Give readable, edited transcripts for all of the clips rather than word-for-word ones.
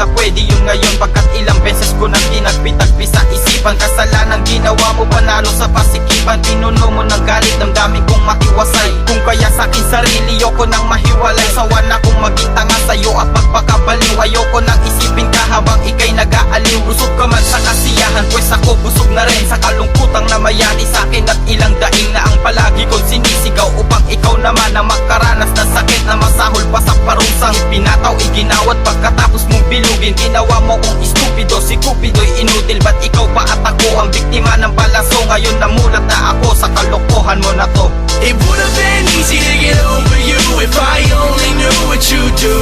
na pwede yun ngayon, pagkat ilang beses ko nang tinagpi-tagpi sa isipan. Kasalanan ginawa mo, panalo sa pasikipan. Pinuno mo ng galit, damdamin kong matiwasay. Kung kaya sa'kin sarili, ayoko nang mahiwalay. Sawa na kong maging tanga sa'yo at pagpakabaliw. Ayoko nang isipin ka habang ika'y nag-aaliw. Busog ka man sa kasiyahan, pues ako busog na rin sa kalungkutang namayani sa'kin. At ilang daing na ang palagi kong sinisigaw upang ikaw naman na makaranas ng sakit na masahol pa sa parusang pinataw, iginawat pagkatapos mong bilugin. Ginawa mo kong istupido, si Cupido'y inutil. Ba't ikaw pa at ako ang biktima ng palaso? Ngayon namulat na ako sa kalokohan mo na to. It would've been easy to get over you if I only knew what you do.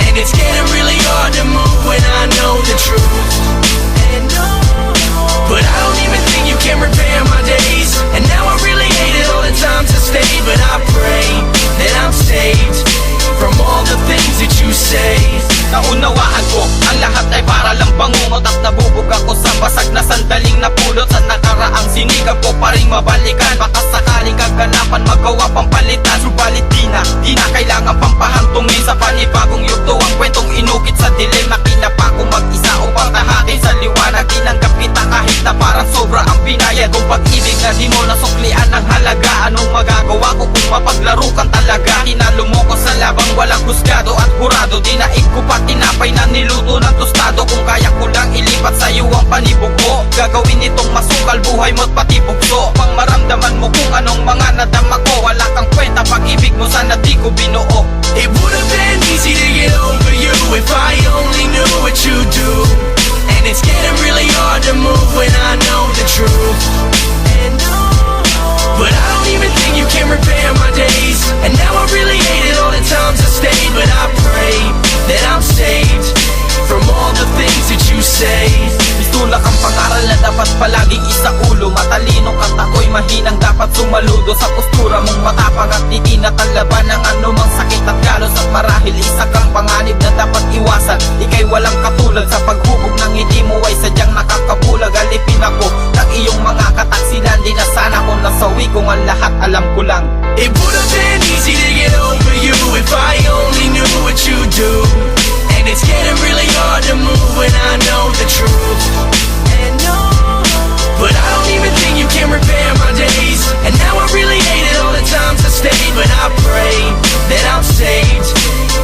And it's getting really hard to move when I know the truth. But I don't even think you can repair my days. And now I really hate it all the times I stayed. But I pray that I'm saved from all the things that you say. Naunawaan ko, ang lahat ay para lang bangungot. At nabubog ako sa basag na sandaling napulot. Sa nakaraang sinikap ko pa rin mabalikan. Baka sakaling kaganapan, magawa pang palitan. Subalit di na kailangan pampahantungin sa panibagong yugto. Ang kwentong inukit sa dilim, nakinapa ko mag-isa upang tahakin sa liwanag. Tinanggap kita kahit na parang sobra ang binayad kong pag-ibig na di mo nasuklian ng halaga. Anong magagawa ko kung mapaglaro kang talaga? Tinalo mo ko sa labang walang husgado at hurado. Dinaig ko pa tinapay na niluto ng tostado. Kung kaya ko lang ilipat sa'yo ang panibog mo, gagawin itong masukal buhay mo't pati bugso. Pang maramdaman mo kung anong mga nadama ko. Wala kang kwenta, pag-ibig mo sana di ko binuo. It would've been easy to get over you if I only knew what you do. And it's getting really hard to move when I know the truth. But I don't even think you can repair my days. And now I really hate it all the times I stayed. But I pray that I'm saved from all the things that you say. Tulak ang pangaral na dapat palaging isa ulo. Matalinong at ako'y mahinang dapat sumaludo. Sa postura mong matapang at di natalaban ng anumang sakit at galos. At marahil isa kang panganib na dapat iwasan. Ika'y walang katulad sa paghubog ng ngiti mo ay sadyang nakakabulag. Alipin ako ng iyong mga kataksilan. Di na sana kung nasawi kung ang lahat alam ko lang. It would've been easy to get over you if I only knew what you do. And it's getting really hard to move when I know the truth. But I don't even think you can repair my days. And now I really hate it all the times I stayed. But I pray that I'm saved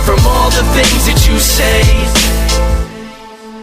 from all the things that you say.